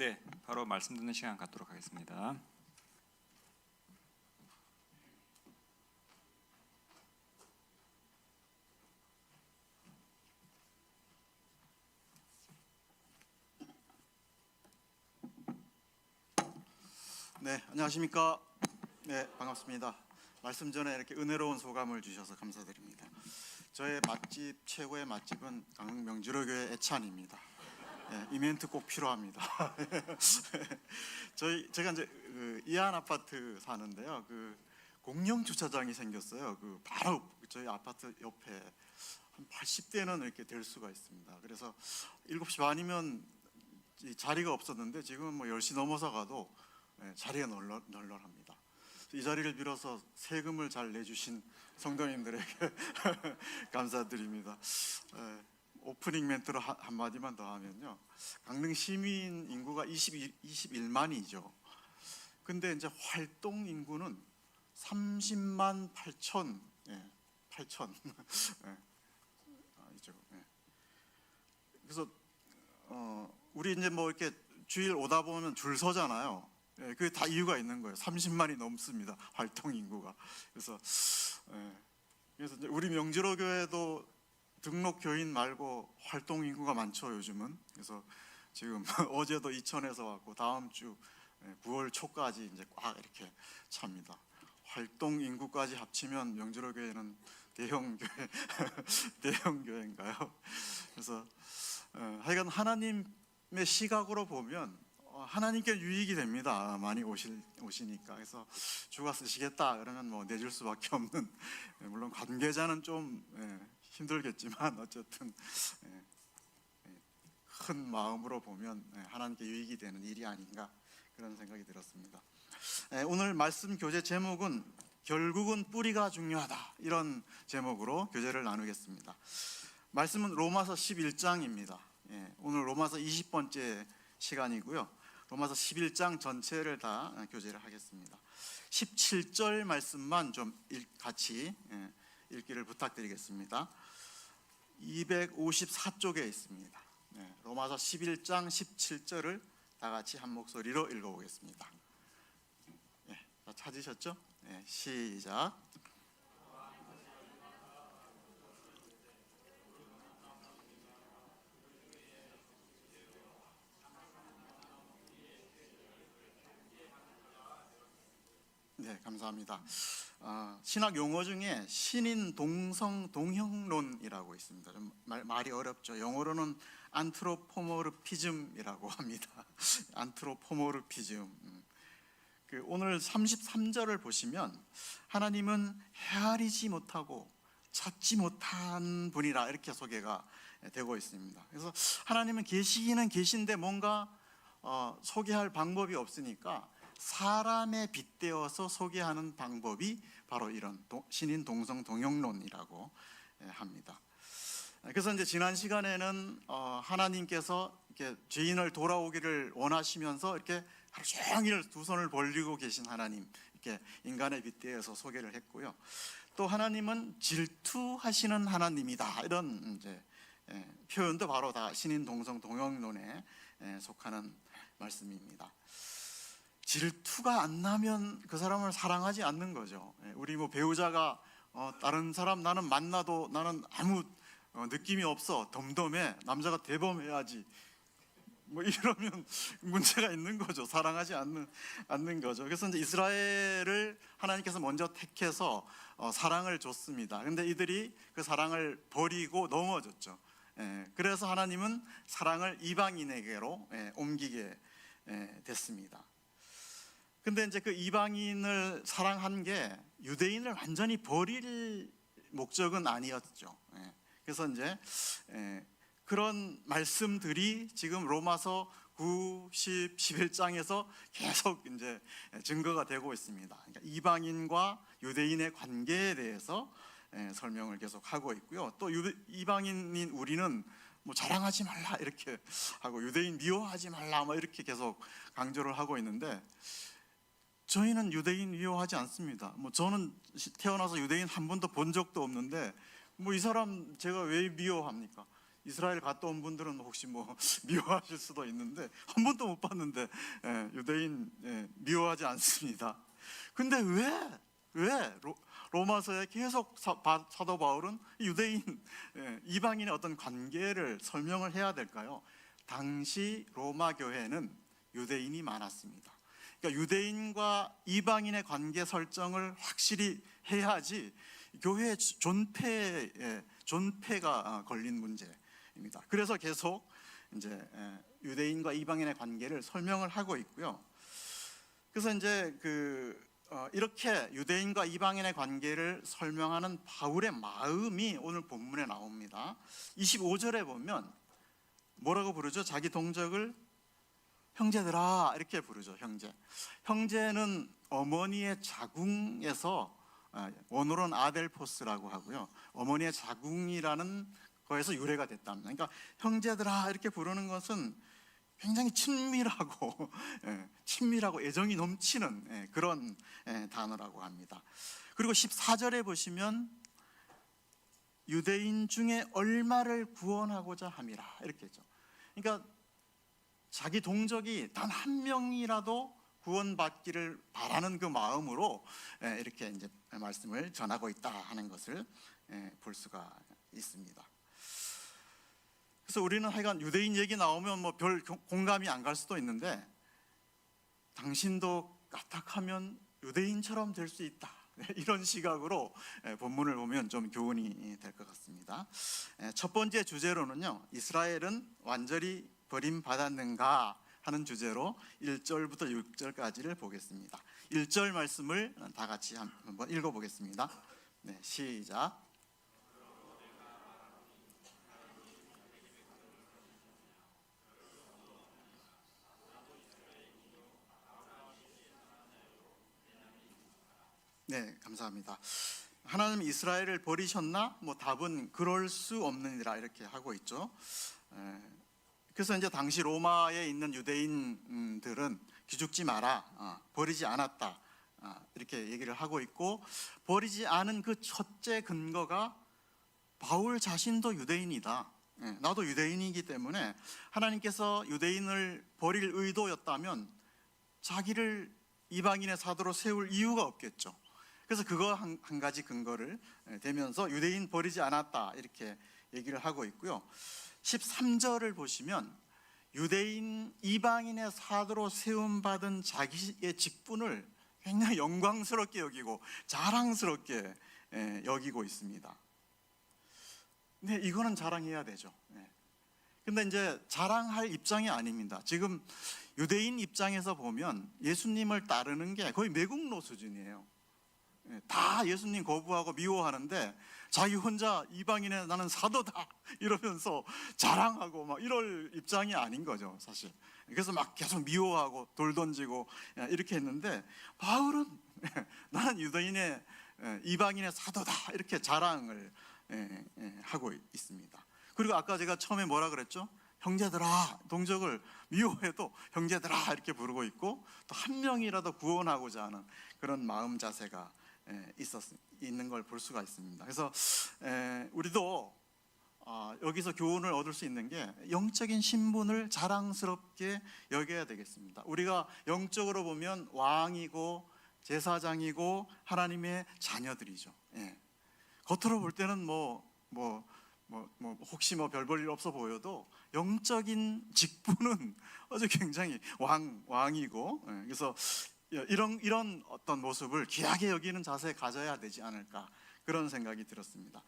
네, 바로 말씀 듣는 시간 갖도록 하겠습니다. 네, 안녕하십니까? 네, 반갑습니다. 말씀 전에 이렇게 은혜로운 소감을 주셔서 감사드립니다. 저의 맛집, 최고의 맛집은 강릉 명지로교회 애찬입니다. 네, 이 멘트 꼭 필요합니다. 제가 이제 이안 아파트 사는데요. 공영 주차장이 생겼어요. 바로 저희 아파트 옆에 한 80대는 이렇게 될 수가 있습니다. 그래서 7시 반이면 자리가 없었는데 지금은 뭐 10시 넘어서 가도 자리가 널널합니다. 이 자리를 빌어서 세금을 잘 내주신 성도님들에게 감사드립니다. 오프닝 멘트로 한마디만 더 하면요, 강릉 시민 인구가 21만이죠. 근데 이제 활동 인구는 30만 8천, 8천. 그래서 우리 이제 뭐 이렇게 주일 오다 보면 줄 서잖아요. 그게 다 이유가 있는 거예요. 30만이 넘습니다, 활동 인구가. 그래서 이제 우리 명지로 교회도 등록 교인 말고 활동 인구가 많죠, 요즘은. 그래서 지금 어제도 이천에서 왔고 다음 주 9월 초까지 이제 꽉 이렇게 찹니다. 활동 인구까지 합치면 명지로 교회는 대형 교회, 대형 교회인가요? 그래서 하여간 하나님의 시각으로 보면 하나님께 유익이 됩니다. 많이 오시니까. 그래서 주가 쓰시겠다 그러면 뭐 내줄 수밖에 없는, 물론 관계자는 좀 힘들겠지만 어쨌든 큰 마음으로 보면 하나님께 유익이 되는 일이 아닌가, 그런 생각이 들었습니다. 오늘 말씀 교재 제목은 결국은 뿌리가 중요하다, 이런 제목으로 교재를 나누겠습니다. 말씀은 로마서 11장입니다. 오늘 로마서 20번째 시간이고요. 로마서 11장 전체를 다 교재를 하겠습니다. 17절 말씀만 좀 같이 읽기를 부탁드리겠습니다. 254쪽에 있습니다. 로마서 11장 17절을 다 같이 한 목소리로 읽어보겠습니다. 다 찾으셨죠? 시작. 네, 감사합니다. 신학 용어 중에 신인 동성 동형론이라고 있습니다. 좀 말이 어렵죠. 영어로는 안트로포모르피즘이라고 합니다. 안트로포모르피즘. 오늘 33절을 보시면 하나님은 헤아리지 못하고 찾지 못한 분이라, 이렇게 소개가 되고 있습니다. 그래서 하나님은 계시기는 계신데 뭔가 소개할 방법이 없으니까 사람에 빗대어서 소개하는 방법이 바로 이런 신인 동성 동형론이라고 합니다. 그래서 이제 지난 시간에는 하나님께서 이렇게 죄인을 돌아오기를 원하시면서 이렇게 하루 종일 두 손을 벌리고 계신 하나님, 이렇게 인간에 빗대어서 소개를 했고요. 또 하나님은 질투하시는 하나님이다, 이런 이제 표현도 바로 다 신인 동성 동형론에 속하는 말씀입니다. 질투가 안 나면 그 사람을 사랑하지 않는 거죠. 우리 뭐 배우자가 다른 사람 나는 만나도 나는 아무 느낌이 없어, 덤덤해, 남자가 대범해야지, 뭐 이러면 문제가 있는 거죠. 사랑하지 않는 거죠. 그래서 이제 이스라엘을 하나님께서 먼저 택해서 사랑을 줬습니다. 그런데 이들이 그 사랑을 버리고 넘어졌죠. 그래서 하나님은 사랑을 이방인에게로 옮기게 됐습니다. 근데 이제 그 이방인을 사랑한 게 유대인을 완전히 버릴 목적은 아니었죠. 그래서 이제 그런 말씀들이 지금 로마서 9, 10, 11장에서 계속 이제 증거가 되고 있습니다. 그러니까 이방인과 유대인의 관계에 대해서 설명을 계속 하고 있고요. 또 이방인인 우리는 뭐 자랑하지 말라 이렇게 하고, 유대인 미워하지 말라 뭐 이렇게 계속 강조를 하고 있는데, 저희는 유대인 미워하지 않습니다. 뭐 저는 태어나서 유대인 한 번도 본 적도 없는데 뭐 이 사람 제가 왜 미워합니까? 이스라엘 갔다 온 분들은 혹시 뭐 미워하실 수도 있는데 한 번도 못 봤는데 유대인 미워하지 않습니다. 근데 왜 로마서에 계속 사도 바울은 유대인 이방인의 어떤 관계를 설명을 해야 될까요? 당시 로마 교회는 유대인이 많았습니다. 그러니까 유대인과 이방인의 관계 설정을 확실히 해야지 교회의 존폐가 걸린 문제입니다. 그래서 계속 이제 유대인과 이방인의 관계를 설명을 하고 있고요. 그래서 이제 이렇게 유대인과 이방인의 관계를 설명하는 바울의 마음이 오늘 본문에 나옵니다. 25절에 보면 뭐라고 부르죠? 자기 동족을 형제들아 이렇게 부르죠. 형제는 어머니의 자궁에서, 원어로는 아델포스라고 하고요, 어머니의 자궁이라는 거에서 유래가 됐답니다. 그러니까 형제들아 이렇게 부르는 것은 굉장히 친밀하고 애정이 넘치는 그런 단어라고 합니다. 그리고 14절에 보시면 유대인 중에 얼마를 구원하고자 함이라 이렇게 했죠. 그러니까 자기 동족이 단 한 명이라도 구원받기를 바라는 그 마음으로 이렇게 이제 말씀을 전하고 있다 하는 것을 볼 수가 있습니다. 그래서 우리는 하여간 유대인 얘기 나오면 뭐 별 공감이 안 갈 수도 있는데, 당신도 까딱하면 유대인처럼 될 수 있다, 이런 시각으로 본문을 보면 좀 교훈이 될 것 같습니다. 첫 번째 주제로는요, 이스라엘은 완전히 버림받았는가 하는 주제로 1절부터 6절까지를 보겠습니다. 1절 말씀을 다 같이 한번 읽어보겠습니다. 네, 시작. 네, 감사합니다. 하나님 이스라엘을 버리셨나? 뭐 답은 그럴 수 없느니라 이렇게 하고 있죠. 그래서 이제 당시 로마에 있는 유대인들은 기죽지 마라, 버리지 않았다, 이렇게 얘기를 하고 있고, 버리지 않은 그 첫째 근거가 바울 자신도 유대인이다, 나도 유대인이기 때문에 하나님께서 유대인을 버릴 의도였다면 자기를 이방인의 사도로 세울 이유가 없겠죠. 그래서 그거 한 가지 근거를 대면서 유대인 버리지 않았다 이렇게 얘기를 하고 있고요. 13절을 보시면 유대인 이방인의 사도로 세움받은 자기의 직분을 굉장히 영광스럽게 여기고 자랑스럽게 여기고 있습니다. 네, 이거는 자랑해야 되죠. 근데 이제 자랑할 입장이 아닙니다. 지금 유대인 입장에서 보면 예수님을 따르는 게 거의 매국노 수준이에요. 다 예수님 거부하고 미워하는데 자기 혼자 이방인의 나는 사도다 이러면서 자랑하고 막 이럴 입장이 아닌 거죠, 사실. 그래서 막 계속 미워하고 돌 던지고 이렇게 했는데, 바울은 나는 유대인의 이방인의 사도다 이렇게 자랑을 하고 있습니다. 그리고 아까 제가 처음에 뭐라 그랬죠? 형제들아, 동족을 미워해도 형제들아 이렇게 부르고 있고, 또 한 명이라도 구원하고자 하는 그런 마음 자세가 있는 걸 볼 수가 있습니다. 그래서 우리도 여기서 교훈을 얻을 수 있는 게 영적인 신분을 자랑스럽게 여겨야 되겠습니다. 우리가 영적으로 보면 왕이고 제사장이고 하나님의 자녀들이죠. 겉으로 볼 때는 혹시 별 볼 일 없어 보여도 영적인 직분은 아주 굉장히 왕이고, 그래서 이런 어떤 모습을 귀하게 여기는 자세 가져야 되지 않을까, 그런 생각이 들었습니다.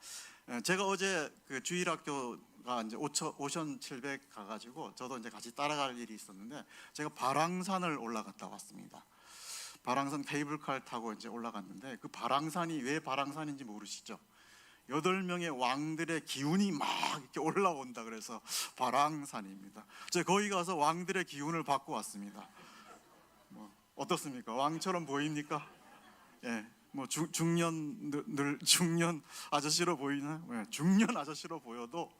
제가 어제 그 주일학교가 이제 오션 700 가가지고 저도 이제 같이 따라갈 일이 있었는데, 제가 발왕산을 올라갔다 왔습니다. 발왕산 케이블카를 타고 이제 올라갔는데, 그 발왕산이 왜 발왕산인지 모르시죠? 8명의 왕들의 기운이 막 이렇게 올라온다 그래서 발왕산입니다. 제가 거기 가서 왕들의 기운을 받고 왔습니다. 어떻습니까? 왕처럼 보입니까? 중년 아저씨로 보이나? 중년 아저씨로 보여도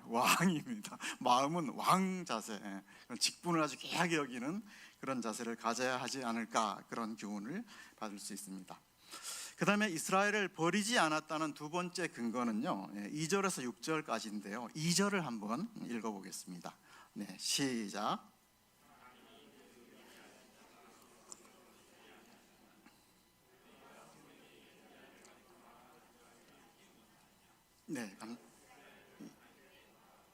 왕입니다. 마음은 왕 자세, 직분을 아주 귀하게 여기는 그런 자세를 가져야 하지 않을까, 그런 교훈을 받을 수 있습니다. 그 다음에 이스라엘을 버리지 않았다는 두 번째 근거는요, 2절에서 6절까지인데요. 2절을 한번 읽어보겠습니다. 네, 시작. 네,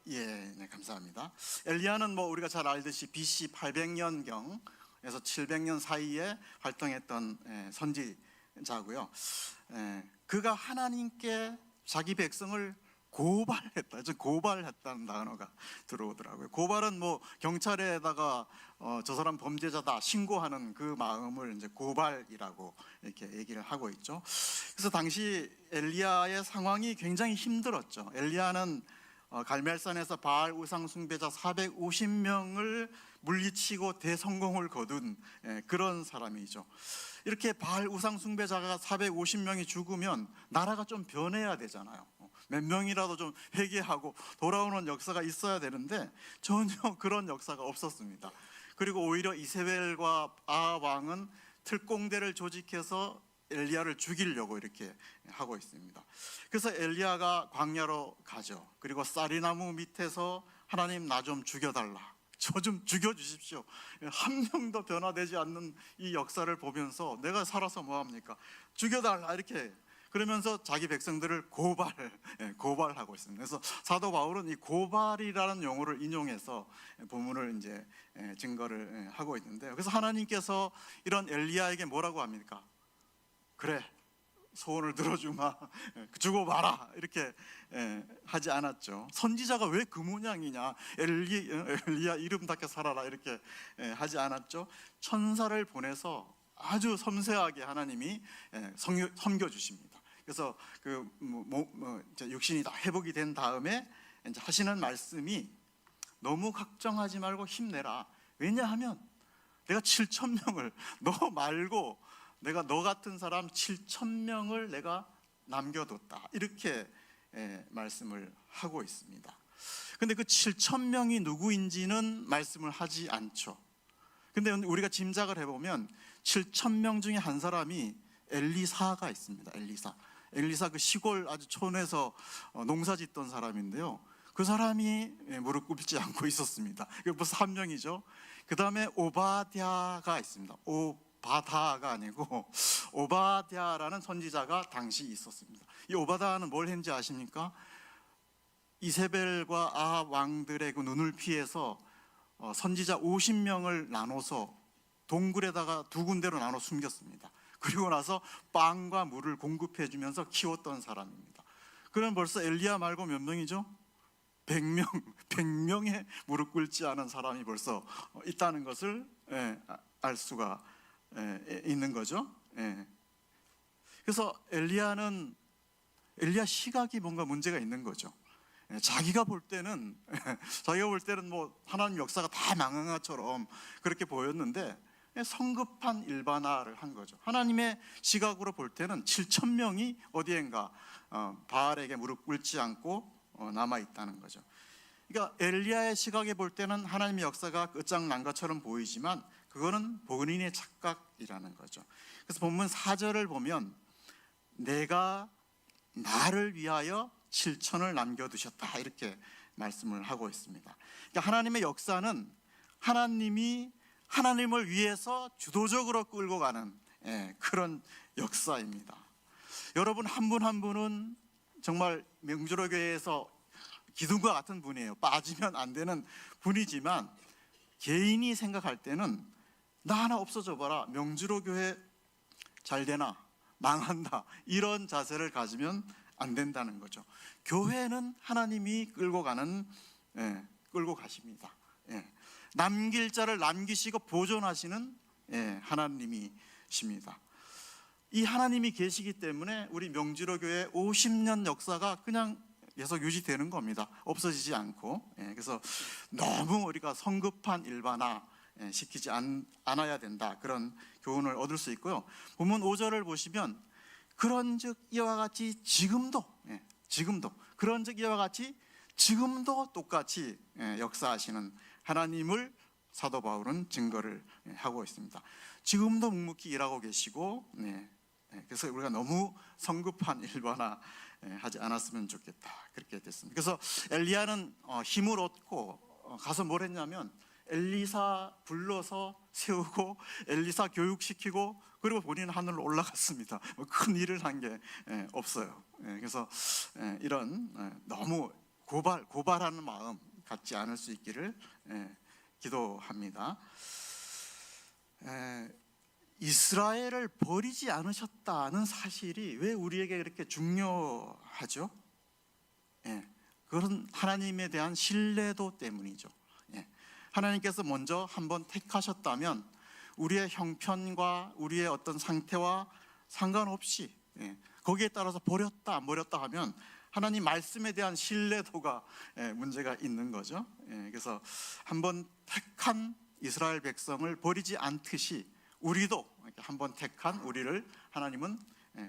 네, 감사합니다. 엘리야는 뭐 우리가 잘 알듯이 BC 800년경에서 700년 사이에 활동했던 선지자고요. 그가 하나님께 자기 백성을 고발했다. 고발했다는 단어가 들어오더라고요. 고발은 뭐 경찰에다가 저 사람 범죄자다 신고하는 그 마음을 이제 고발이라고 이렇게 얘기를 하고 있죠. 그래서 당시 엘리야의 상황이 굉장히 힘들었죠. 엘리야는 갈멜산에서 바알 우상 숭배자 450명을 물리치고 대성공을 거둔 그런 사람이죠. 이렇게 바알 우상 숭배자가 450명이 죽으면 나라가 좀 변해야 되잖아요. 몇 명이라도 좀 회개하고 돌아오는 역사가 있어야 되는데 전혀 그런 역사가 없었습니다. 그리고 오히려 이세벨과 아합 왕은 특공대를 조직해서 엘리야를 죽이려고 이렇게 하고 있습니다. 그래서 엘리야가 광야로 가죠. 그리고 쌀이나무 밑에서 하나님 나 좀 죽여달라, 저 좀 죽여주십시오. 한 명도 변화되지 않는 이 역사를 보면서 내가 살아서 뭐합니까? 죽여달라 이렇게 그러면서 자기 백성들을 고발하고 있습니다. 그래서 사도 바울은 이 고발이라는 용어를 인용해서 본문을 이제 증거를 하고 있는데요. 그래서 하나님께서 이런 엘리야에게 뭐라고 합니까? 그래, 소원을 들어주마, 죽어봐라 이렇게 하지 않았죠. 선지자가 왜 그 모양이냐, 엘리야 이름답게 살아라 이렇게 하지 않았죠. 천사를 보내서 아주 섬세하게 하나님이 섬겨주십니다. 그래서 이제 육신이 다 회복이 된 다음에 이제 하시는 말씀이 너무 걱정하지 말고 힘내라. 왜냐하면 내가 7,000명을 너 말고 내가 너 같은 사람 7,000명을 내가 남겨뒀다. 이렇게 말씀을 하고 있습니다. 근데 그 7,000명이 누구인지는 말씀을 하지 않죠. 근데 우리가 짐작을 해보면 7,000명 중에 한 사람이 엘리사가 있습니다. 엘리사 그 시골 아주 촌에서 농사 짓던 사람인데요. 그 사람이 무릎 꿇지 않고 있었습니다. 이거 벌써 한 명이죠. 그 다음에 오바댜가 있습니다. 오바다가 아니고 오바댜라는 선지자가 당시 있었습니다. 이 오바다는 뭘 했는지 아십니까? 이세벨과 아합 왕들의 그 눈을 피해서 선지자 50명을 나눠서 동굴에다가 두 군데로 나눠 숨겼습니다. 그리고 나서 빵과 물을 공급해 주면서 키웠던 사람입니다. 그럼 벌써 엘리야 말고 몇 명이죠? 100명의 무릎 꿇지 않은 사람이 벌써 있다는 것을 알 수가 있는 거죠. 그래서 엘리야 시각이 뭔가 문제가 있는 거죠. 자기가 볼 때는 뭐 하나님 역사가 다 망한 것처럼 그렇게 보였는데 성급한 일반화를 한 거죠. 하나님의 시각으로 볼 때는 7,000명이 어디엔가 바알에게 무릎 꿇지 않고 남아 있다는 거죠. 그러니까 엘리야의 시각에 볼 때는 하나님의 역사가 끝장난 것처럼 보이지만 그거는 본인의 착각이라는 거죠. 그래서 본문 4절을 보면 내가 나를 위하여 7,000을 남겨두셨다 이렇게 말씀을 하고 있습니다. 그러니까 하나님의 역사는 하나님이 하나님을 위해서 주도적으로 끌고 가는 그런 역사입니다. 여러분 한 분 한 분은 정말 명주로 교회에서 기둥과 같은 분이에요. 빠지면 안 되는 분이지만 개인이 생각할 때는 나 하나 없어져 봐라, 명주로 교회 잘 되나 망한다, 이런 자세를 가지면 안 된다는 거죠. 교회는 하나님이 끌고 가십니다. 남길 자를 남기시고 보존하시는 하나님이십니다. 이 하나님이 계시기 때문에 우리 명지로 교회 50년 역사가 그냥 계속 유지되는 겁니다. 없어지지 않고. 그래서 너무 우리가 성급한 일반화 시키지 않아야 된다, 그런 교훈을 얻을 수 있고요. 본문 5절을 보시면 그런즉 이와 같이 지금도 그런즉 이와 같이 지금도 똑같이 역사하시는 하나님을 사도 바울은 증거를 하고 있습니다. 지금도 묵묵히 일하고 계시고 그래서 우리가 너무 성급한 일반화 하지 않았으면 좋겠다. 그렇게 됐습니다. 그래서 엘리야는 힘을 얻고 가서 뭘 했냐면 엘리사 불러서 세우고 엘리사 교육시키고 그리고 본인은 하늘로 올라갔습니다. 큰 일을 한 게 없어요. 그래서 이런 너무 고발하는 마음 갖지 않을 수 있기를 기도합니다. 이스라엘을 버리지 않으셨다는 사실이 왜 우리에게 그렇게 중요하죠? 그런 하나님에 대한 신뢰도 때문이죠. 하나님께서 먼저 한번 택하셨다면 우리의 형편과 우리의 어떤 상태와 상관없이 거기에 따라서 버렸다 안 버렸다 하면 하나님 말씀에 대한 신뢰도가 문제가 있는 거죠. 그래서 한번 택한 이스라엘 백성을 버리지 않듯이 우리도 한번 택한 우리를 하나님은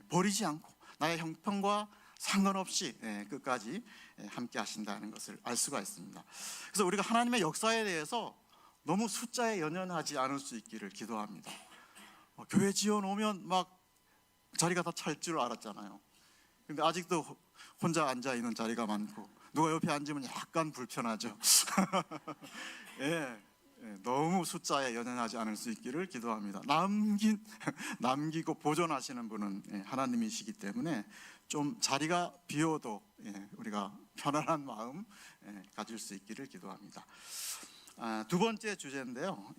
버리지 않고 나의 형편과 상관없이 끝까지 함께 하신다는 것을 알 수가 있습니다. 그래서 우리가 하나님의 역사에 대해서 너무 숫자에 연연하지 않을 수 있기를 기도합니다. 교회 지어놓으면 막 자리가 다 찰 줄 알았잖아요. 근데 아직도 혼자 앉아 있는 자리가 많고 누가 옆에 앉으면 약간 불편하죠. 너무 숫자에 연연하지 않을 수 있기를 기도합니다. 남기고 보존하시는 분은 하나님이시기 때문에 좀 자리가 비어도 우리가 편안한 마음 가질 수 있기를 기도합니다. 두 번째 주제인데요,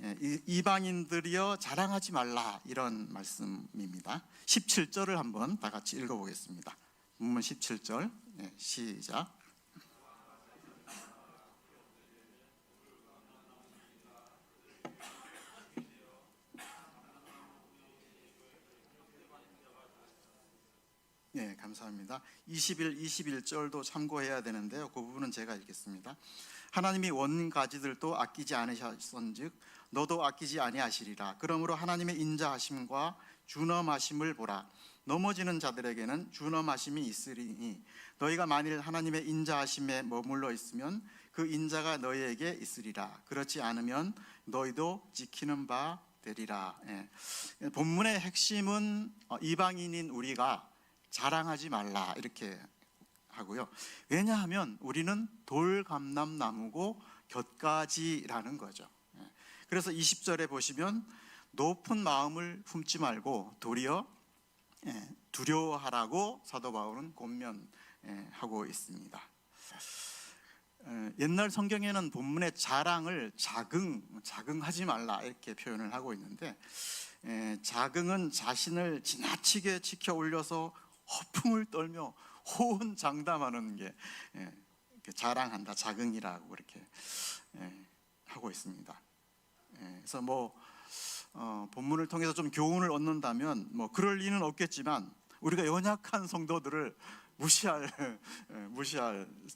이방인들이여 자랑하지 말라, 이런 말씀입니다. 17절을 한번 다 같이 읽어보겠습니다. 본문 17절 시작. 감사합니다. 20일, 21절도 참고해야 되는데요, 그 부분은 제가 읽겠습니다. 하나님이 원가지들도 아끼지 않으셨은즉 너도 아끼지 아니하시리라. 그러므로 하나님의 인자하심과 준엄하심을 보라. 넘어지는 자들에게는 준엄하심이 있으리니 너희가 만일 하나님의 인자하심에 머물러 있으면 그 인자가 너희에게 있으리라. 그렇지 않으면 너희도 지키는 바 되리라. 본문의 핵심은 이방인인 우리가 자랑하지 말라 이렇게 하고요. 왜냐하면 우리는 돌감람나무고 곁가지라는 거죠. 그래서 20절에 보시면 높은 마음을 품지 말고 도리어 두려워하라고 사도 바울은 권면하고 있습니다. 옛날 성경에는 본문의 자랑을 자긍하지 말라 이렇게 표현을 하고 있는데, 자긍은 자신을 지나치게 치켜 올려서 허풍을 떨며 호언장담하는 게 자랑한다, 자긍이라고 그렇게 하고 있습니다. 그래서 본문을 통해서 좀 교훈을 얻는다면 그럴 리는 없겠지만 우리가 연약한 성도들을 무시할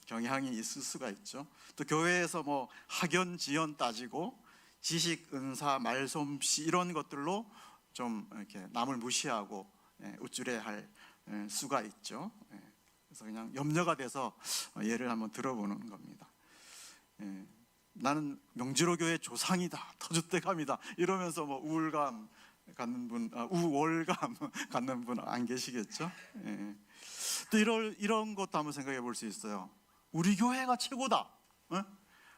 경향이 있을 수가 있죠. 또 교회에서 학연 지연 따지고 지식 은사 말솜씨 이런 것들로 좀 이렇게 남을 무시하고 우쭐해할 수가 있죠. 그래서 그냥 염려가 돼서 예를 한번 들어보는 겁니다. 나는 명지로 교회 조상이다, 터줏대감이다 이러면서 우월감 갖는 분 안 계시겠죠? 또 이런 것도 한번 생각해 볼 수 있어요. 우리 교회가 최고다,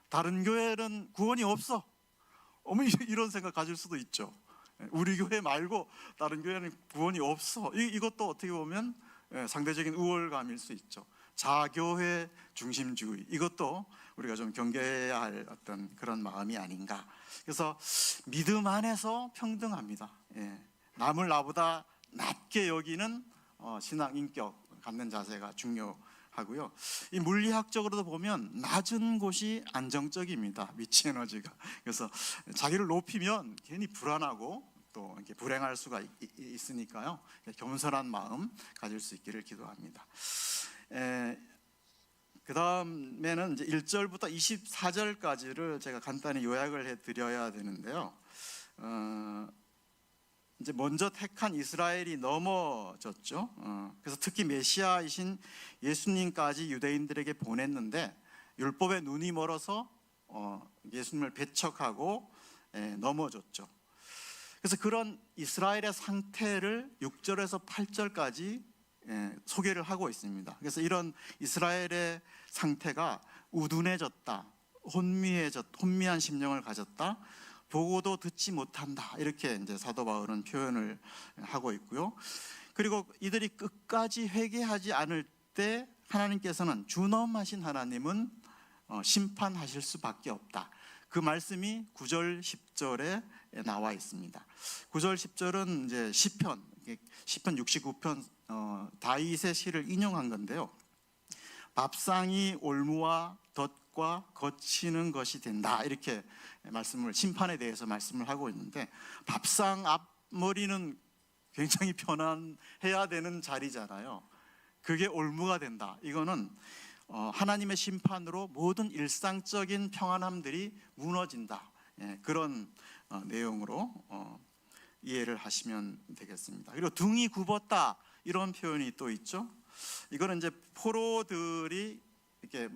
다른 교회는 구원이 없어, 이런 생각 가질 수도 있죠. 우리 교회 말고 다른 교회는 구원이 없어. 이것도 어떻게 보면 상대적인 우월감일 수 있죠. 자교회 중심주의, 이것도 우리가 좀 경계해야 할 어떤 그런 마음이 아닌가. 그래서 믿음 안에서 평등합니다. 남을 나보다 낮게 여기는 신앙 인격 갖는 자세가 중요하고요. 이 물리학적으로도 보면 낮은 곳이 안정적입니다. 미치 에너지가. 그래서 자기를 높이면 괜히 불안하고 또 이렇게 불행할 수가 있으니까요. 겸손한 마음 가질 수 있기를 기도합니다. 그 다음에는 이제 1절부터 24절까지를 제가 간단히 요약을 해드려야 되는데요. 이제 먼저 택한 이스라엘이 넘어졌죠. 그래서 특히 메시아이신 예수님까지 유대인들에게 보냈는데 율법에 눈이 멀어서 예수님을 배척하고 넘어졌죠. 그래서 그런 이스라엘의 상태를 6절에서 8절까지 소개를 하고 있습니다. 그래서 이런 이스라엘의 상태가 우둔해졌다, 혼미한 심령을 가졌다, 보고도 듣지 못한다, 이렇게 이제 사도 바울은 표현을 하고 있고요. 그리고 이들이 끝까지 회개하지 않을 때 하나님께서는 준엄하신 하나님은 심판하실 수밖에 없다. 그 말씀이 9절 10절에 나와 있습니다. 9절 10절은 이제 시편 69편 다윗의 시를 인용한 건데요. 밥상이 올무와 덫과 거치는 것이 된다, 이렇게 말씀을, 심판에 대해서 말씀을 하고 있는데, 밥상 앞머리는 굉장히 편안해야 되는 자리잖아요. 그게 올무가 된다. 이거는 하나님의 심판으로 모든 일상적인 평안함들이 무너진다. 그런 내용으로 이해를 하시면 되겠습니다. 그리고 등이 굽었다, 이런 표현이 또 있죠. 이거는 이제 포로들이 이렇게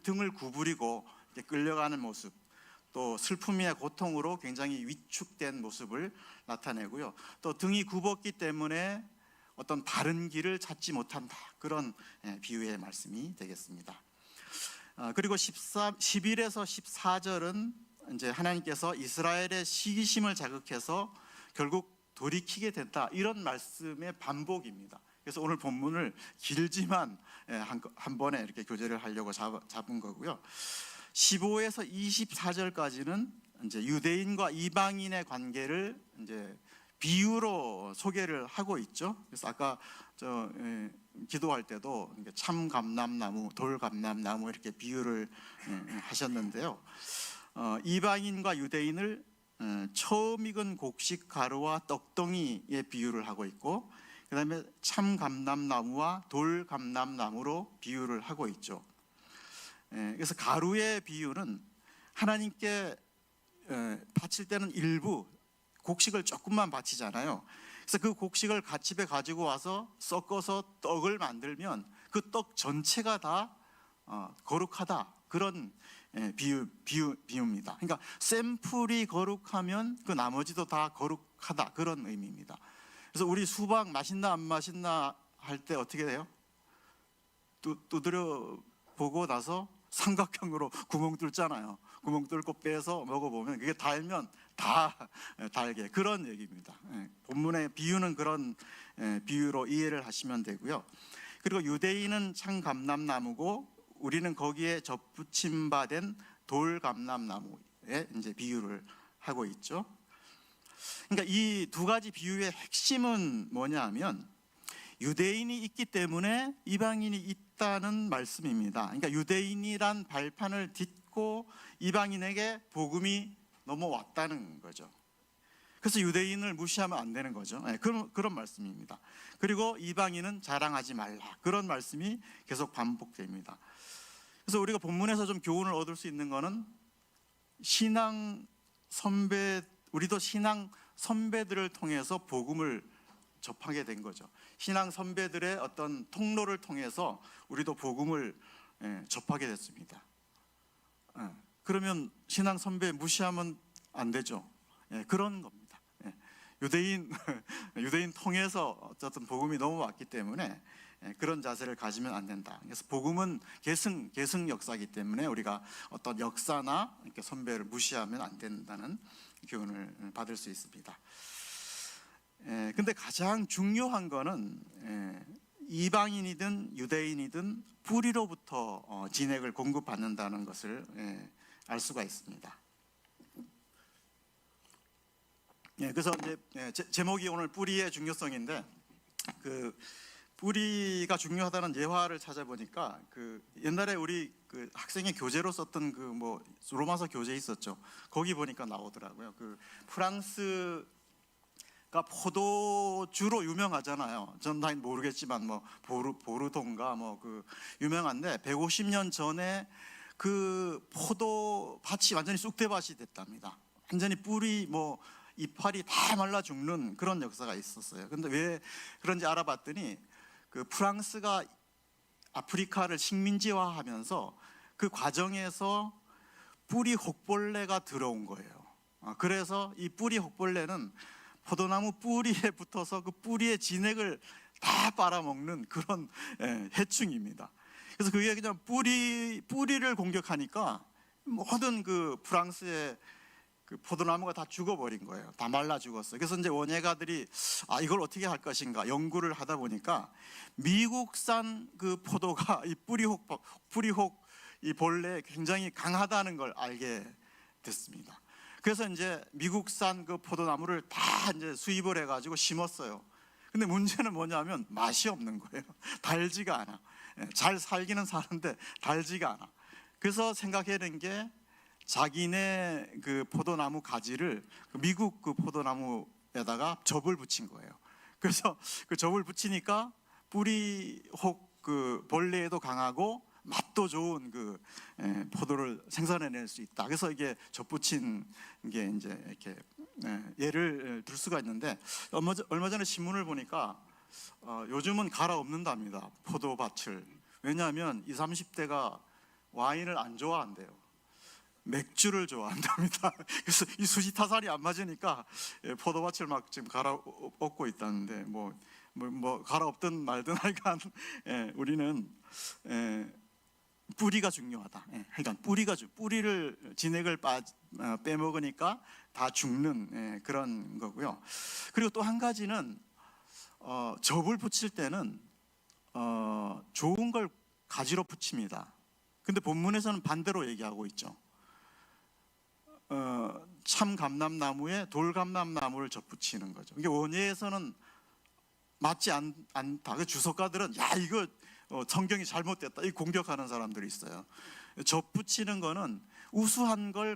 등을 구부리고 이렇게 끌려가는 모습, 또 슬픔이나 고통으로 굉장히 위축된 모습을 나타내고요. 또 등이 굽었기 때문에 어떤 바른 길을 찾지 못한다, 그런 비유의 말씀이 되겠습니다. 그리고 11에서 14절은 이제 하나님께서 이스라엘의 시기심을 자극해서 결국 돌이키게 됐다, 이런 말씀의 반복입니다. 그래서 오늘 본문을 길지만 한 번에 이렇게 교제를 하려고 잡은 거고요. 15에서 24절까지는 이제 유대인과 이방인의 관계를 이제 비유로 소개를 하고 있죠. 그래서 아까 기도할 때도 참 감람나무, 돌 감람나무, 이렇게 비유를 하셨는데요. 이방인과 유대인을 처음 익은 곡식 가루와 떡덩이의 비유를 하고 있고, 그 다음에 참 감람나무와 돌 감람나무로 비유를 하고 있죠. 그래서 가루의 비유는 하나님께 바칠 때는 일부 곡식을 조금만 바치잖아요. 그래서 그 곡식을 집에 가지고 와서 섞어서 떡을 만들면 그 떡 전체가 다 거룩하다, 그런 비유입니다. 그러니까 샘플이 거룩하면 그 나머지도 다 거룩하다, 그런 의미입니다. 그래서 우리 수박 맛있나 안 맛있나 할 때 어떻게 돼요? 두드려 보고 나서 삼각형으로 구멍 뚫잖아요. 구멍 뚫고 빼서 먹어보면 그게 달면 다 달게, 그런 얘기입니다. 본문의 비유는 그런 비유로 이해를 하시면 되고요. 그리고 유대인은 참 감람나무고 우리는 거기에 접붙임 바 된 돌 감람나무에 이제 비유를 하고 있죠. 그러니까 이 두 가지 비유의 핵심은 뭐냐면 유대인이 있기 때문에 이방인이 있다는 말씀입니다. 그러니까 유대인이란 발판을 딛고 이방인에게 복음이 넘어왔다는 거죠. 그래서 유대인을 무시하면 안 되는 거죠. 그런 말씀입니다. 그리고 이방인은 자랑하지 말라, 그런 말씀이 계속 반복됩니다. 그래서 우리가 본문에서 좀 교훈을 얻을 수 있는 거는 우리도 신앙 선배들을 통해서 복음을 접하게 된 거죠. 신앙 선배들의 어떤 통로를 통해서 우리도 복음을 접하게 됐습니다. 그러면 신앙 선배 무시하면 안 되죠. 그런 겁니다. 유대인 통해서 어쨌든 복음이 넘어왔기 때문에 그런 자세를 가지면 안 된다. 그래서 복음은 계승 역사이기 때문에 우리가 어떤 역사나 이렇게 선배를 무시하면 안 된다는 교훈을 받을 수 있습니다. 근데 가장 중요한 거는 이방인이든 유대인이든 뿌리로부터 진액을 공급받는다는 것을 알 수가 있습니다. 그래서 이제 제목이 오늘 뿌리의 중요성인데, 그 뿌리가 중요하다는 예화를 찾아보니까 그 옛날에 우리 그 학생의 교재로 썼던 그 뭐 로마서 교재 있었죠. 거기 보니까 나오더라고요. 그 프랑스가 포도주로 유명하잖아요. 전 다 모르겠지만 뭐 보르도인가 뭐 그 유명한데 150년 전에 그 포도밭이 완전히 쑥대밭이 됐답니다. 완전히 뿌리 뭐 이파리 다 말라 죽는 그런 역사가 있었어요. 근데 왜 그런지 알아봤더니 그 프랑스가 아프리카를 식민지화하면서 그 과정에서 뿌리 혹벌레가 들어온 거예요. 그래서 이 뿌리 혹벌레는 포도나무 뿌리에 붙어서 그 뿌리의 진액을 다 빨아먹는 그런 해충입니다. 그래서 그게 그냥 뿌리를 공격하니까 모든 그 프랑스의 그 포도나무가 다 죽어버린 거예요. 다 말라 죽었어요. 그래서 이제 원예가들이 이걸 어떻게 할 것인가 연구를 하다 보니까 미국산 그 포도가 이 뿌리혹 이 벌레에 굉장히 강하다는 걸 알게 됐습니다. 그래서 이제 미국산 그 포도나무를 다 이제 수입을 해가지고 심었어요. 근데 문제는 뭐냐면 맛이 없는 거예요. 달지가 않아. 잘 살기는 사는데 달지가 않아. 그래서 생각해낸 게 자기네 그 포도나무 가지를 미국 그 포도나무에다가 접을 붙인 거예요. 그래서 그 접을 붙이니까 뿌리혹 그 벌레에도 강하고 맛도 좋은 그 포도를 생산해낼 수 있다. 그래서 이게 접붙인 게 이제 이렇게 예를 들 수가 있는데 얼마 전에 신문을 보니까 요즘은 갈아엎는답니다. 포도밭을. 왜냐하면 20, 30대가 와인을 안 좋아한대요. 맥주를 좋아한답니다. 그래서 이 수지타산이 안 맞으니까 포도밭을 막 지금 갈아엎고 있다는데 뭐 갈아엎든 말든 하여간 우리는 뿌리가 중요하다. 그러니까 뿌리를 진액을 빼먹으니까 다 죽는 그런 거고요. 그리고 또 한 가지는 접을 붙일 때는 좋은 걸 가지로 붙입니다. 근데 본문에서는 반대로 얘기하고 있죠. 참감람나무에 돌감람나무를 접붙이는 거죠. 이게 원예에서는 맞지 않다. 주석가들은 이거 성경이 잘못됐다 이 공격하는 사람들이 있어요. 접붙이는 거는 우수한 걸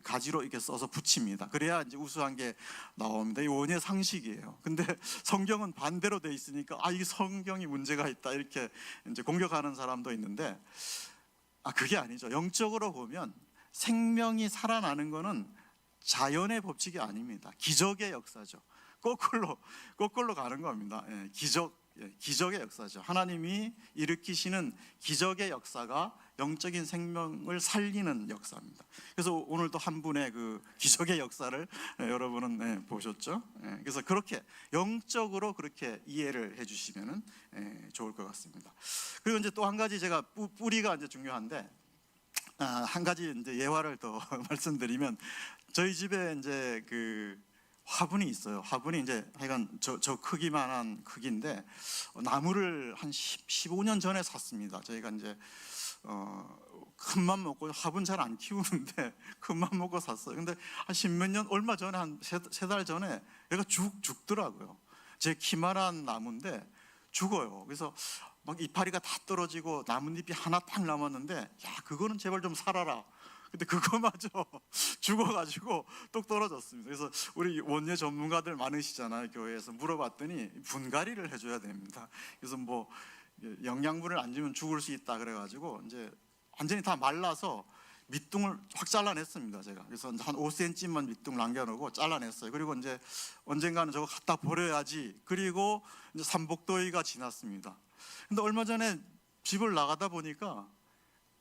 가지로 이렇게 써서 붙입니다. 그래야 이제 우수한 게 나옵니다. 이 원예 상식이에요. 근데 성경은 반대로 돼 있으니까 이 성경이 문제가 있다 이렇게 이제 공격하는 사람도 있는데 그게 아니죠. 영적으로 보면 생명이 살아나는 거는 자연의 법칙이 아닙니다. 기적의 역사죠. 거꾸로 가는 겁니다. 기적의 역사죠. 하나님이 일으키시는 기적의 역사가 영적인 생명을 살리는 역사입니다. 그래서 오늘도 한 분의 그 기적의 역사를 여러분은 보셨죠? 그래서 그렇게 영적으로 그렇게 이해를 해주시면 좋을 것 같습니다. 그리고 이제 또 한 가지 제가 뿌리가 이제 중요한데 한 가지 이제 예화를 더 말씀드리면 저희 집에 이제 그 화분이 있어요. 화분이 이제 하여간 저 크기만한 크기인데 나무를 한 15년 전에 샀습니다. 저희가 이제 큰맘 먹고 화분 잘 안 키우는데 큰맘 먹고 샀어요. 근데 한 십몇 년 얼마 전에 한 세 달 전에 얘가 죽더라고요. 제 키만한 나무인데 죽어요. 그래서 막 이파리가 다 떨어지고 나뭇잎이 하나 딱 남았는데 그거는 제발 좀 살아라. 근데 그거마저 죽어가지고 똑 떨어졌습니다. 그래서 우리 원예 전문가들 많으시잖아요. 교회에서 물어봤더니 분갈이를 해줘야 됩니다. 그래서 뭐 영양분을 안 주면 죽을 수 있다 그래가지고 이제 완전히 다 말라서 밑둥을 확 잘라냈습니다. 제가 그래서 한 5cm만 밑둥 남겨놓고 잘라냈어요. 그리고 이제 언젠가는 저거 갖다 버려야지. 그리고 이제 삼복더위가 지났습니다. 근데 얼마 전에 집을 나가다 보니까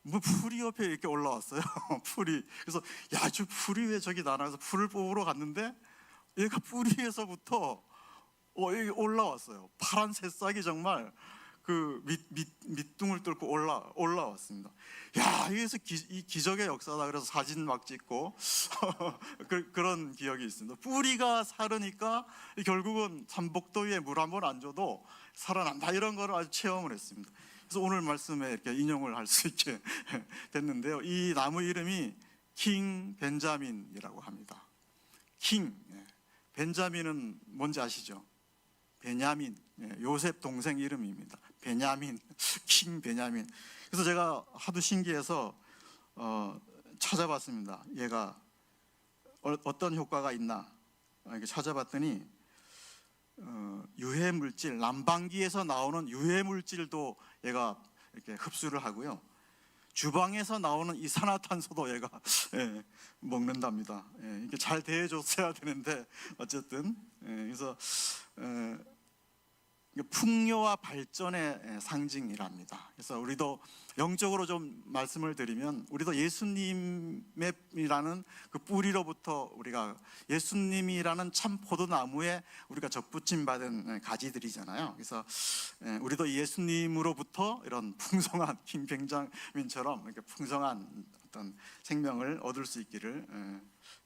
뭐 풀이 옆에 이렇게 올라왔어요. 풀이. 그래서 저 풀이 왜 저기 나나서 풀을 뽑으러 갔는데 얘가 뿌리에서부터 여기 올라왔어요. 파란 새싹이 정말 그 밑둥을 뚫고 올라왔습니다. 여기서 이 기적의 역사다. 그래서 사진 막 찍고 그런 기억이 있습니다. 뿌리가 사르니까 결국은 삼복더위에 물 한 번 안 줘도 살아난다. 이런 거를 아주 체험을 했습니다. 그래서 오늘 말씀에 이렇게 인용을 할 수 있게 됐는데요. 이 나무 이름이 킹 벤자민이라고 합니다. 킹 벤자민은 뭔지 아시죠? 베냐민, 요셉 동생 이름입니다. 베냐민, 킹 베냐민. 그래서 제가 하도 신기해서 찾아봤습니다. 얘가 어떤 효과가 있나 이렇게 찾아봤더니 유해 물질, 난방기에서 나오는 유해 물질도 얘가 이렇게 흡수를 하고요. 주방에서 나오는 이산화탄소도 얘가 먹는답니다. 이렇게 잘 대해줬어야 되는데 어쨌든 그래서 풍요와 발전의 상징이랍니다. 그래서 우리도 영적으로 좀 말씀을 드리면, 우리도 예수님이라는 그 뿌리로부터 우리가 예수님이라는 참 포도나무에 우리가 접붙임 받은 가지들이잖아요. 그래서 우리도 예수님으로부터 이런 풍성한 김병장민처럼 이렇게 풍성한 어떤 생명을 얻을 수 있기를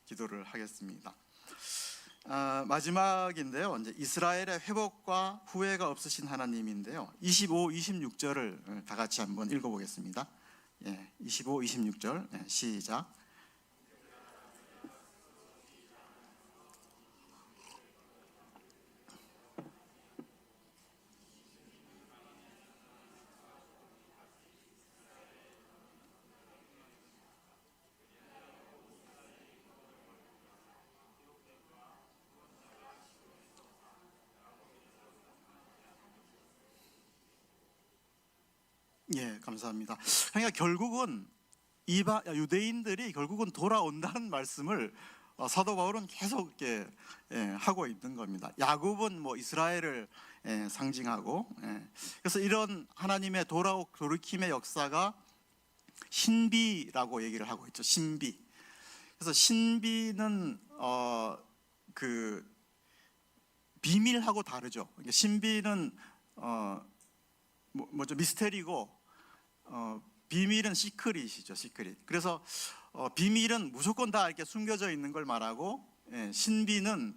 기도를 하겠습니다. 마지막인데요. 이제 이스라엘의 회복과 후회가 없으신 하나님인데요. 25, 26절을 다 같이 한번 읽어보겠습니다. 25, 26절 시작. 감사합니다. 그러니까 결국은 유대인들이 결국은 돌아온다는 말씀을 사도 바울은 계속 이렇게 하고 있는 겁니다. 야곱은 뭐 이스라엘을 상징하고, 그래서 이런 하나님의 돌이킴의 역사가 신비라고 얘기를 하고 있죠. 신비. 그래서 신비는 그 비밀하고 다르죠. 신비는 뭐죠? 미스테리고, 비밀은 시크릿이죠. 시크릿. 그래서 비밀은 무조건 다 이렇게 숨겨져 있는 걸 말하고, 신비는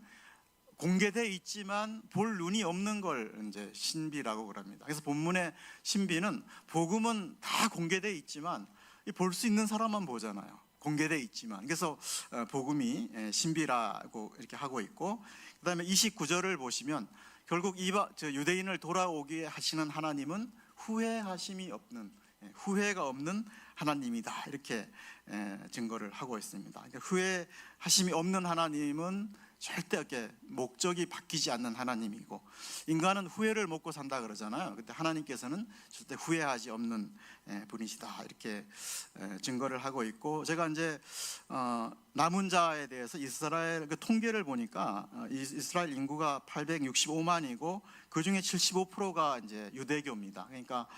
공개되어 있지만 볼 눈이 없는 걸 이제 신비라고 그럽니다. 그래서 본문의 신비는, 복음은 다 공개되어 있지만 볼 수 있는 사람만 보잖아요. 공개되어 있지만. 그래서 복음이 신비라고 이렇게 하고 있고, 그다음에 29절을 보시면 결국 유대인을 돌아오게 하시는 하나님은 후회가 없는 하나님이다, 이렇게 증거를 하고 있습니다. 그러니까 후회하심이 없는 하나님은 절대 이렇게 목적이 바뀌지 않는 하나님이고, 인간은 후회를 먹고 산다 그러잖아요. 그때 하나님께서는 절대 후회하지 없는 분이시다, 이렇게 증거를 하고 있고, 제가 이제 남은 자에 대해서 이스라엘 그 통계를 보니까 이스라엘 인구가 865만이고 그 중에 75%가 이제 유대교입니다. 그러니까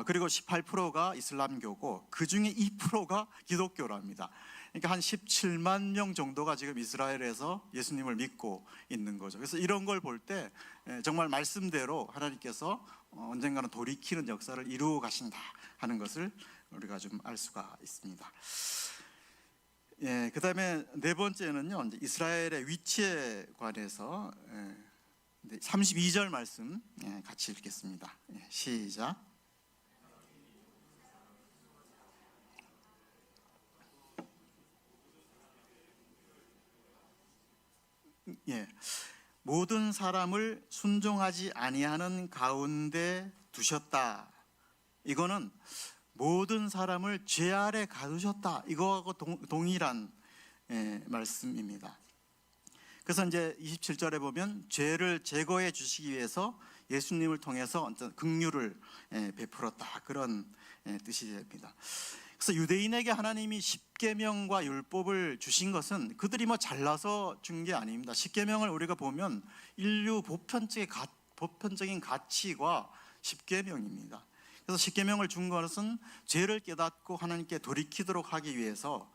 그리고 18%가 이슬람교고 그 중에 2%가 기독교랍니다. 그러니까 한 17만 명 정도가 지금 이스라엘에서 예수님을 믿고 있는 거죠. 그래서 이런 걸 볼 때 정말 말씀대로 하나님께서 언젠가는 돌이키는 역사를 이루어 가신다 하는 것을 우리가 좀 알 수가 있습니다. 그 다음에 네 번째는요, 이제 이스라엘의 위치에 관해서 32절 말씀 같이 읽겠습니다. 시작. 모든 사람을 순종하지 아니하는 가운데 두셨다. 이거는 모든 사람을 죄 아래 가두셨다, 이거하고 동일한 말씀입니다. 그래서 이제 27절에 보면 죄를 제거해 주시기 위해서 예수님을 통해서 어떤 긍휼을 베풀었다, 그런 뜻이 됩니다. 그래서 유대인에게 하나님이 십계명과 율법을 주신 것은 그들이 뭐 잘나서 준 게 아닙니다. 십계명을 우리가 보면 인류 보편적인 가치가 십계명입니다. 그래서 십계명을 준 것은 죄를 깨닫고 하나님께 돌이키도록 하기 위해서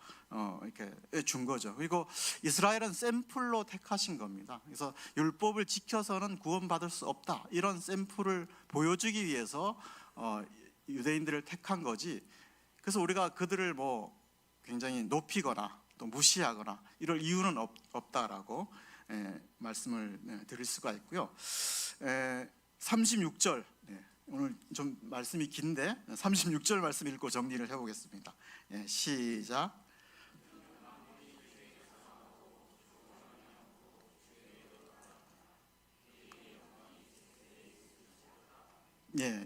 이렇게 준 거죠. 그리고 이스라엘은 샘플로 택하신 겁니다. 그래서 율법을 지켜서는 구원받을 수 없다, 이런 샘플을 보여주기 위해서 유대인들을 택한 거지, 그래서 우리가 그들을 뭐 굉장히 높이거나 또 무시하거나 이럴 이유는 없다라고 말씀을 드릴 수가 있고요. 36절, 오늘 좀 말씀이 긴데 36절 말씀 읽고 정리를 해보겠습니다. 시작.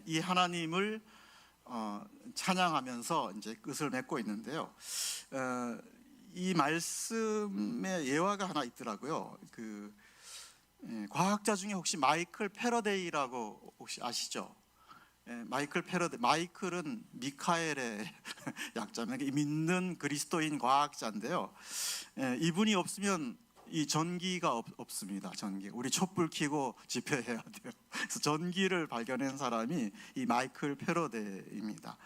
이 하나님을 찬양하면서 이제 끝을 맺고 있는데요. 이 말씀에 예화가 하나 있더라고요. 그 과학자 중에 혹시 마이클 패러데이라고 혹시 아시죠? 마이클 패러데이, 마이클은 미카엘의 약자입니다. 믿는 그리스도인 과학자인데요. 이분이 없으면 이 전기가 없습니다. 전기. 우리 촛불 켜고 집회해야 돼요. 그래서 전기를 발견한 사람이 이 마이클 패러데이입니다.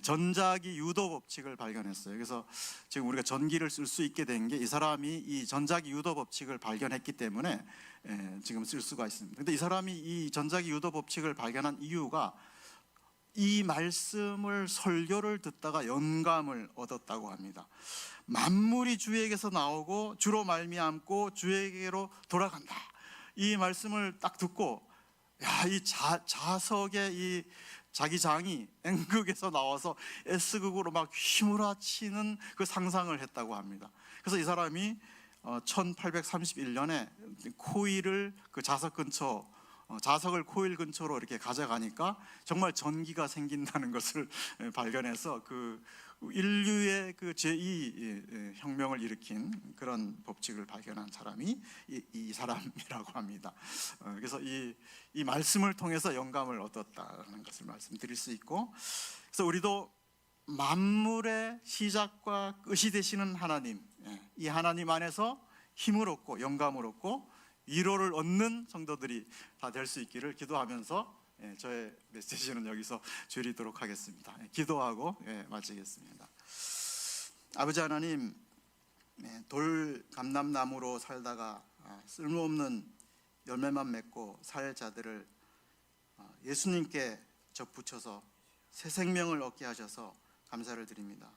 전자기 유도 법칙을 발견했어요. 그래서 지금 우리가 전기를 쓸 수 있게 된 게 이 사람이 이 전자기 유도 법칙을 발견했기 때문에 지금 쓸 수가 있습니다. 근데 이 사람이 이 전자기 유도 법칙을 발견한 이유가 이 말씀을 설교를 듣다가 영감을 얻었다고 합니다. 만물이 주에게서 나오고 주로 말미암고 주에게로 돌아간다. 이 말씀을 딱 듣고 이 자석의 이 자기 장이 N극에서 나와서 S극으로 막 휘몰아치는 그 상상을 했다고 합니다. 그래서 이 사람이 1831년에 코일을 그 자석 근처 자석을 코일 근처로 이렇게 가져가니까 정말 전기가 생긴다는 것을 발견해서 그 인류의 그 제2 혁명을 일으킨 그런 법칙을 발견한 사람이 이 사람이라고 합니다. 그래서 이 말씀을 통해서 영감을 얻었다는 것을 말씀드릴 수 있고, 그래서 우리도 만물의 시작과 끝이 되시는 하나님, 이 하나님 안에서 힘을 얻고 영감을 얻고 위로를 얻는 성도들이 다 될 수 있기를 기도하면서 저의 메시지는 여기서 줄이도록 하겠습니다. 기도하고 마치겠습니다. 아버지 하나님, 돌 감람나무로 살다가 쓸모없는 열매만 맺고 살 자들을 예수님께 접붙여서 새 생명을 얻게 하셔서 감사를 드립니다.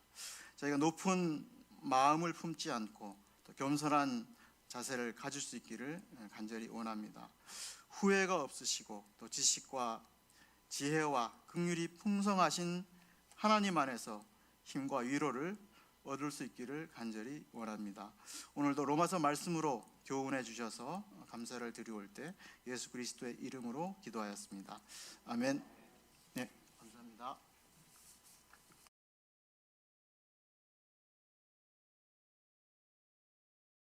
저희가 높은 마음을 품지 않고 또 겸손한 자세를 가질 수 있기를 간절히 원합니다. 후회가 없으시고 또 지식과 지혜와 긍휼이 풍성하신 하나님 안에서 힘과 위로를 얻을 수 있기를 간절히 원합니다. 오늘도 로마서 말씀으로 교훈해 주셔서 감사를 드리올 때 예수 그리스도의 이름으로 기도하였습니다. 아멘. 네, 감사합니다.